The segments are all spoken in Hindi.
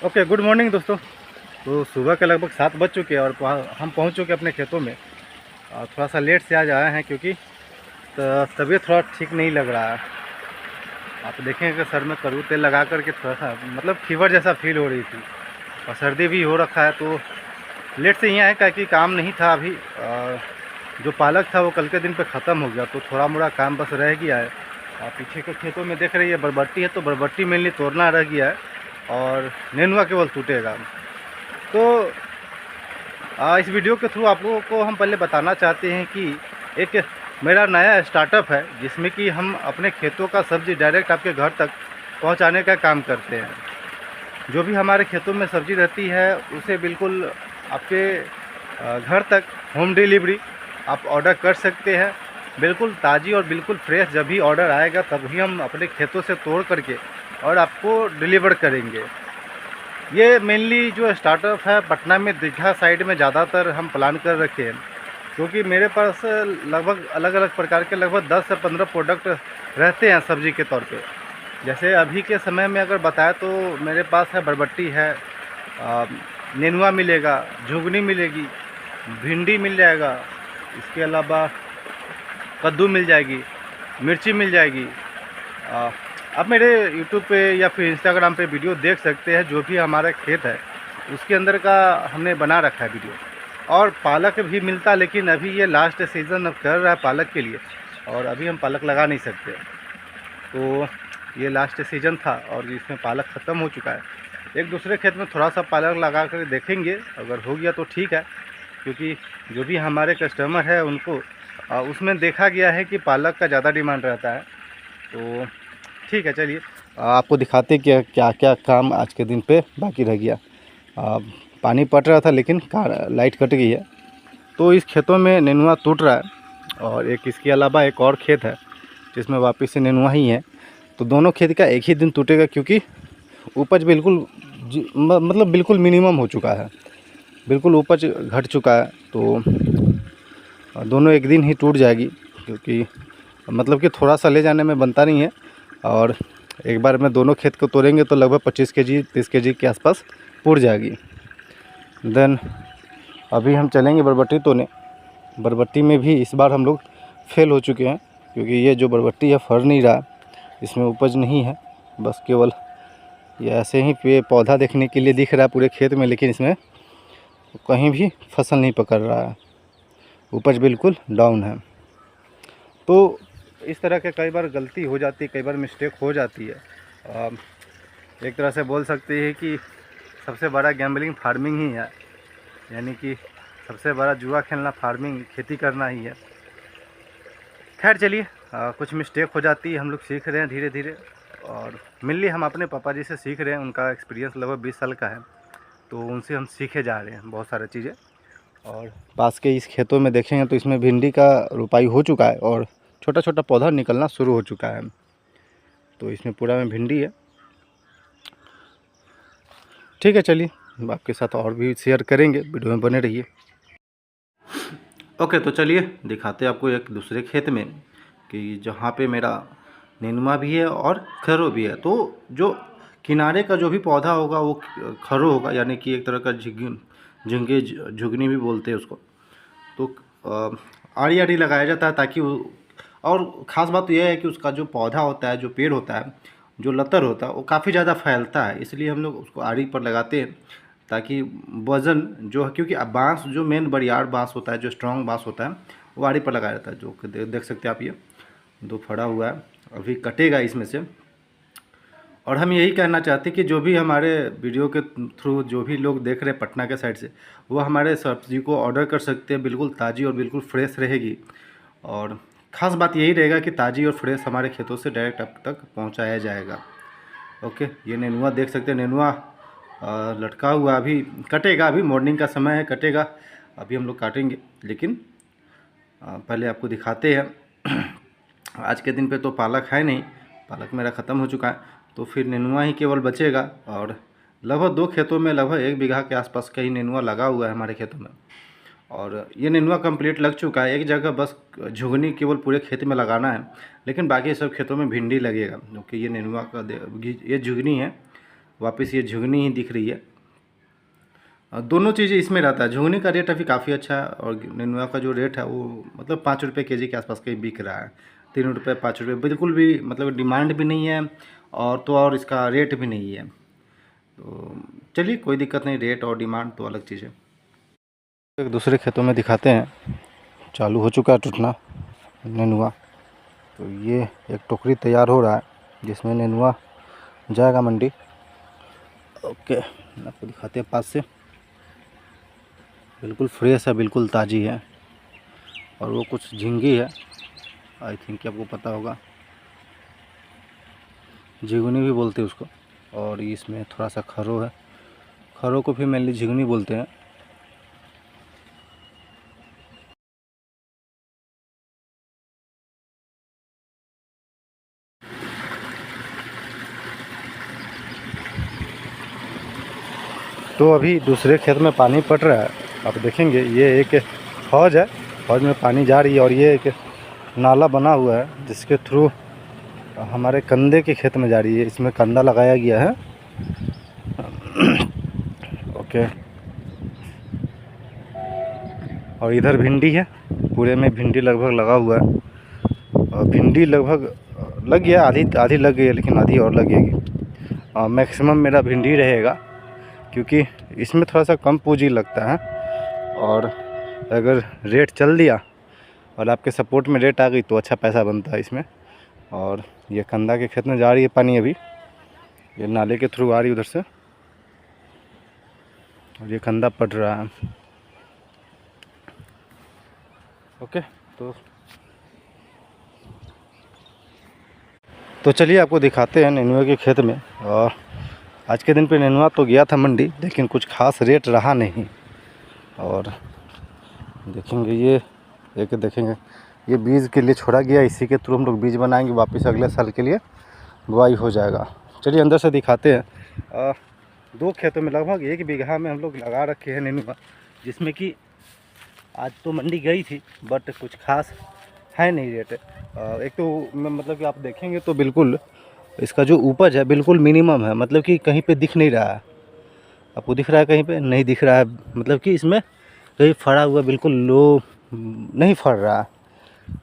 ओके, गुड मॉर्निंग दोस्तों। तो सुबह के लगभग 7 बज चुके हैं और हम पहुंच चुके अपने खेतों में। थोड़ा सा लेट से आज आए हैं क्योंकि तबीयत थोड़ा ठीक नहीं लग रहा है। आप देखेंगे कि सर में कड़ू तेल लगा करके थोड़ा सा मतलब फीवर जैसा फील हो रही थी और सर्दी भी हो रखा है। तो लेट से यहाँ है क्या कि काम नहीं था अभी। जो पालक था वो कल के दिन पे ख़त्म हो गया, तो थोड़ा मोड़ा काम बस रह गया है। पीछे के खेतों में देख रही है बरबट्टी है, तो बरबट्टी मेनली तोड़ना रह गया है और नेनुआ केवल टूटेगा। तो इस वीडियो के थ्रू आप लोगों को हम पहले बताना चाहते हैं कि एक मेरा नया स्टार्टअप है जिसमें कि हम अपने खेतों का सब्ज़ी डायरेक्ट आपके घर तक पहुंचाने का काम करते हैं। जो भी हमारे खेतों में सब्ज़ी रहती है उसे बिल्कुल आपके घर तक होम डिलीवरी आप ऑर्डर कर सकते हैं। बिल्कुल ताज़ी और बिल्कुल फ्रेश जब भी ऑर्डर आएगा तभी हम अपने खेतों से तोड़ करके और आपको डिलीवर करेंगे। ये मेनली जो स्टार्टअप है पटना में दीघा साइड में ज़्यादातर हम प्लान कर रखे हैं, क्योंकि मेरे पास लगभग अलग अलग प्रकार के लगभग 10 से 15 प्रोडक्ट रहते हैं सब्ज़ी के तौर पे। जैसे अभी के समय में अगर बताएं तो मेरे पास है बरबट्टी है, नेनुआ मिलेगा, झुंगनी मिलेगी, भिंडी मिल जाएगा, इसके अलावा कद्दू मिल जाएगी, मिर्ची मिल जाएगी। आप मेरे यूट्यूब पे या फिर इंस्टाग्राम पे वीडियो देख सकते हैं। जो भी हमारा खेत है उसके अंदर का हमने बना रखा है वीडियो। और पालक भी मिलता, लेकिन अभी ये लास्ट सीज़न अब कर रहा है पालक के लिए और अभी हम पालक लगा नहीं सकते। तो ये लास्ट सीज़न था और इसमें पालक ख़त्म हो चुका है। एक दूसरे खेत में थोड़ा सा पालक लगा कर देखेंगे, अगर हो गया तो ठीक है, क्योंकि जो भी हमारे कस्टमर है उनको उसमें देखा गया है कि पालक का ज़्यादा डिमांड रहता है। तो ठीक है, चलिए आपको दिखाते क्या क्या क्या काम आज के दिन पे बाकी रह गया। पानी पट रहा था लेकिन लाइट कट गई है, तो इस खेतों में नेनुआ टूट रहा है और एक इसके अलावा एक और खेत है जिसमें वापस से नेनुआ ही है। तो दोनों खेत का एक ही दिन टूटेगा क्योंकि उपज बिल्कुल मतलब बिल्कुल मिनिमम हो चुका है, बिल्कुल उपज घट चुका है। तो दोनों एक दिन ही टूट जाएगी, क्योंकि मतलब कि थोड़ा सा ले जाने में बनता नहीं है। और एक बार में दोनों खेत को तोड़ेंगे तो लगभग 25 केजी 30 केजी के आसपास उड़ जाएगी। देन अभी हम चलेंगे बरबट्टी तोड़ने। बरबट्टी में भी इस बार हम लोग फेल हो चुके हैं, क्योंकि ये जो बरबट्टी है फर नहीं रहा, इसमें उपज नहीं है। बस केवल ये ऐसे ही पे पौधा देखने के लिए दिख रहा है पूरे खेत में, लेकिन इसमें कहीं भी फसल नहीं पकड़ रहा है, उपज बिल्कुल डाउन है। तो इस तरह के कई बार गलती हो जाती है, कई बार मिस्टेक हो जाती है। एक तरह से बोल सकते हैं कि सबसे बड़ा गैम्बलिंग फार्मिंग ही है, यानी कि सबसे बड़ा जुआ खेलना फार्मिंग खेती करना ही है। खैर चलिए, कुछ मिस्टेक हो जाती है, हम लोग सीख रहे हैं धीरे धीरे। और मेनली हम अपने पापा जी से सीख रहे हैं, उनका एक्सपीरियंस लगभग 20 साल का है, तो उनसे हम सीखे जा रहे हैं बहुत सारी चीज़ें। और पास के इस खेतों में देखेंगे तो इसमें भिंडी का रोपाई हो चुका है और छोटा छोटा पौधा निकलना शुरू हो चुका है। तो इसमें पूरा में भिंडी है। ठीक है, चलिए आपके साथ और भी शेयर करेंगे, वीडियो में बने रहिए। ओके, तो चलिए दिखाते हैं आपको एक दूसरे खेत में कि जहाँ पे मेरा नेनुआ भी है और खरो भी है। तो जो किनारे का जो भी पौधा होगा वो खरो होगा, यानी कि एक तरह का झिंगे झुगनी भी बोलते हैं उसको। तो आड़ी आड़ी लगाया जाता है ताकि और ख़ास बात तो यह है कि उसका जो पौधा होता है, जो पेड़ होता है, जो लतर होता है, वो काफ़ी ज़्यादा फैलता है, इसलिए हम लोग उसको आड़ी पर लगाते हैं ताकि वज़न जो है, क्योंकि बांस जो मेन बड़ियार बांस होता है, जो स्ट्रॉन्ग बांस होता है, वो आड़ी पर लगाया जाता है। जो देख सकते हैं आप, ये 2 फड़ा हुआ है, अभी कटेगा इसमें से। और हम यही कहना चाहते हैं कि जो भी हमारे वीडियो के थ्रू जो भी लोग देख रहे हैं पटना के साइड से, वो हमारे सब्ज़ी को ऑर्डर कर सकते हैं। बिल्कुल ताज़ी और बिल्कुल फ्रेश रहेगी। और ख़ास बात यही रहेगा कि ताज़ी और फ्रेश हमारे खेतों से डायरेक्ट आप तक पहुंचाया जाएगा। ओके, ये नेनुआ देख सकते हैं, नेनुआ लटका हुआ, अभी कटेगा, अभी मॉर्निंग का समय है, कटेगा, अभी हम लोग काटेंगे। लेकिन पहले आपको दिखाते हैं। आज के दिन पे तो पालक है नहीं, पालक मेरा ख़त्म हो चुका है, तो फिर नेनुआ ही केवल बचेगा। और लगभग 2 खेतों में लगभग 1 बीघा के आसपास का ही नेनुआ लगा हुआ है हमारे खेतों में। और ये नेनुआ कंप्लीट लग चुका है, एक जगह बस झुगनी केवल पूरे खेत में लगाना है, लेकिन बाकी सब खेतों में भिंडी लगेगा। क्योंकि ये नेनुआ का ये झुगनी है, वापस ये झुगनी ही दिख रही है। दोनों चीज़ें इसमें रहता है। झुगनी का रेट अभी काफ़ी अच्छा है और नेनुआ का जो रेट है वो मतलब 5 रुपये के जी के आसपास कहीं बिक रहा है। 3 रुपये 5 रुपये बिल्कुल भी मतलब डिमांड भी नहीं है और इसका रेट भी नहीं है। तो चलिए कोई दिक्कत नहीं, रेट और डिमांड तो अलग चीज़ है। एक दूसरे खेतों में दिखाते हैं। चालू हो चुका है टूटना नेनुआ। तो ये एक टोकरी तैयार हो रहा है जिसमें नेनुआ जाएगा मंडी। ओके, आपको दिखाते हैं पास से। बिल्कुल फ्रेश है, बिल्कुल ताज़ी है। और वो कुछ झींगी है, आई थिंक आपको पता होगा, झिगुनी भी बोलते हैं उसको। और इसमें थोड़ा सा खरो है, खरो को भी मेनली झिगुनी बोलते हैं। तो अभी दूसरे खेत में पानी पड़ रहा है, आप देखेंगे ये एक हौज है, हौज में पानी जा रही है और ये एक नाला बना हुआ है जिसके थ्रू हमारे कंदे के खेत में जा रही है। इसमें कंदा लगाया गया है। ओके, और इधर भिंडी है, पूरे में भिंडी लगभग लगा हुआ है। और भिंडी लगभग लग गया, आधी लग गई है, लेकिन आधी और लगेगी। मैक्सिमम मेरा भिंडी रहेगा क्योंकि इसमें थोड़ा सा कम पूंजी लगता है। और अगर रेट चल दिया और आपके सपोर्ट में रेट आ गई तो अच्छा पैसा बनता है इसमें। और ये कंदा के खेत में जा रही है पानी, अभी ये नाले के थ्रू आ रही है उधर से, और ये कंदा पड़ रहा है। ओके, तो चलिए आपको दिखाते हैं नेनुआ के खेत में। और आज के दिन पे नेनुआ तो गया था मंडी, लेकिन कुछ खास रेट रहा नहीं। और देखेंगे देखेंगे ये बीज के लिए छोड़ा गया, इसी के थ्रू हम लोग बीज बनाएंगे, वापस अगले साल के लिए बुआई हो जाएगा। चलिए अंदर से दिखाते हैं। 2 खेतों में लगभग 1 बीघा में हम लोग लगा रखे हैं नेनुआ, जिसमें कि आज तो मंडी गई थी बट कुछ खास है नहीं रेट। एक तो मतलब कि आप देखेंगे तो बिल्कुल इसका जो उपज है बिल्कुल मिनिमम है, मतलब कि कहीं पे दिख नहीं रहा है। आपको दिख रहा है? कहीं पे नहीं दिख रहा है, मतलब कि इसमें कहीं फड़ा हुआ बिल्कुल लो नहीं फड़ रहा है।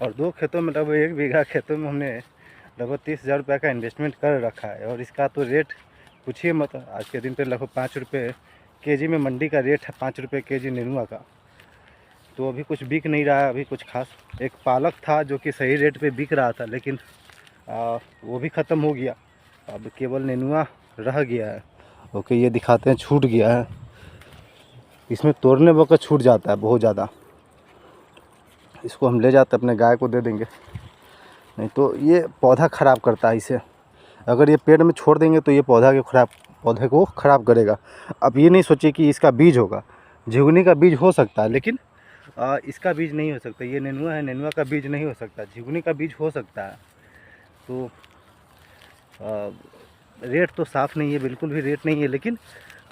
और 2 खेतों में लगभग 1 बीघा खेतों में हमने लगभग 30,000 रुपये का इन्वेस्टमेंट कर रखा है। और इसका तो रेट पूछिए मत, आज के दिन पे लगभग 5 रुपये केजी में मंडी का रेट है, 5 रुपये केजी नेनुआ का। तो अभी कुछ बिक नहीं रहा है अभी कुछ खास। एक पालक था जो कि सही रेट पे बिक रहा था, लेकिन वो भी ख़त्म हो गया। अब केवल नेनुआ रह गया है। ओके, ये दिखाते हैं, छूट गया है। इसमें तोड़ने वक्त छूट जाता है बहुत ज़्यादा। इसको हम ले जाते अपने गाय को दे देंगे, नहीं तो ये पौधा ख़राब करता है इसे। अगर ये पेड़ में छोड़ देंगे तो ये पौधे को ख़राब करेगा। अब ये नहीं सोचिए कि इसका बीज होगा, झिगुनी का बीज हो सकता है, लेकिन इसका बीज नहीं हो सकता। ये नेनुआ है, नेनुआ का बीज नहीं हो सकता, झिगुनी का बीज हो सकता है। तो रेट तो साफ़ नहीं है, बिल्कुल भी रेट नहीं है। लेकिन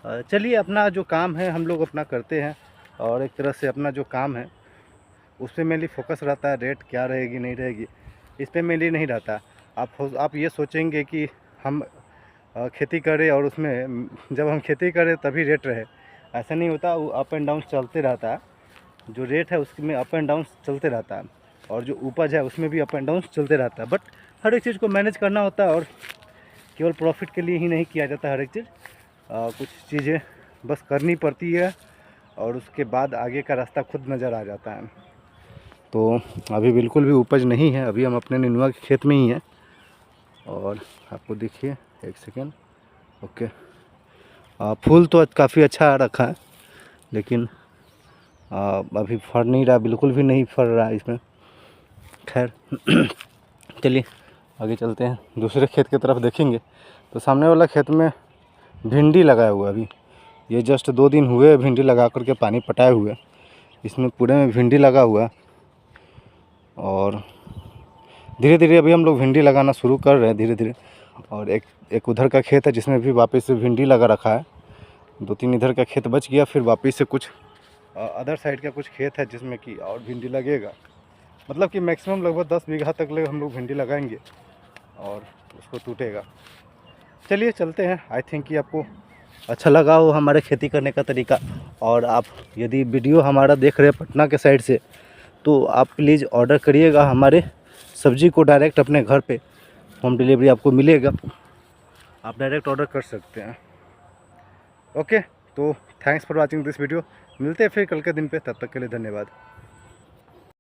चलिए, अपना जो काम है हम लोग अपना करते हैं, और एक तरह से अपना जो काम है उस पर मेनली फोकस रहता है। रेट क्या रहेगी नहीं रहेगी इस पर मेनली नहीं रहता। आप ये सोचेंगे कि हम खेती करें और उसमें जब हम खेती करें तभी रेट रहे, ऐसा नहीं होता। वो अप एंड डाउन चलते रहता है। जो रेट है उसमें अप एंड डाउन चलते रहता है, और जो उपज है उसमें भी अप एंड डाउन चलते रहता है। बट हर एक चीज़ को मैनेज करना होता है, और केवल प्रॉफिट के लिए ही नहीं किया जाता हर एक चीज़। कुछ चीज़ें बस करनी पड़ती है, और उसके बाद आगे का रास्ता खुद नज़र आ जाता है। तो अभी बिल्कुल भी उपज नहीं है, अभी हम अपने नेनुआ के खेत में ही हैं। और आपको देखिए, एक सेकेंड। ओके, फूल तो काफ़ी अच्छा आ रखा है, लेकिन अभी फर नहीं रहा, बिल्कुल भी नहीं फर रहा है इसमें। खैर चलिए आगे चलते हैं, दूसरे खेत की तरफ देखेंगे। तो सामने वाला खेत में भिंडी लगाया हुआ है। अभी ये जस्ट 2 दिन हुए भिंडी लगा करके पानी पटाए हुए। इसमें पूरे में भिंडी लगा हुआ है, और धीरे धीरे अभी हम लोग भिंडी लगाना शुरू कर रहे हैं धीरे धीरे। और एक उधर का खेत है जिसमें भी वापस से भिंडी लगा रखा है। 2-3 इधर का खेत बच गया, फिर वापस से कुछ अदर साइड का कुछ खेत है जिसमें कि और भिंडी लगेगा। मतलब कि मैक्सिमम लगभग 10 बीघा तक हम लोग भिंडी लगाएंगे और उसको टूटेगा। चलिए चलते हैं। आई थिंक कि आपको अच्छा लगा हो हमारे खेती करने का तरीका। और आप यदि वीडियो हमारा देख रहे हैं पटना के साइड से, तो आप प्लीज़ ऑर्डर करिएगा हमारे सब्जी को डायरेक्ट अपने घर पे होम डिलीवरी आपको मिलेगा, आप डायरेक्ट ऑर्डर कर सकते हैं। ओके, तो thanks for watching this video. मिलते हैं फिर कल के दिन पे, तब तक के लिए धन्यवाद।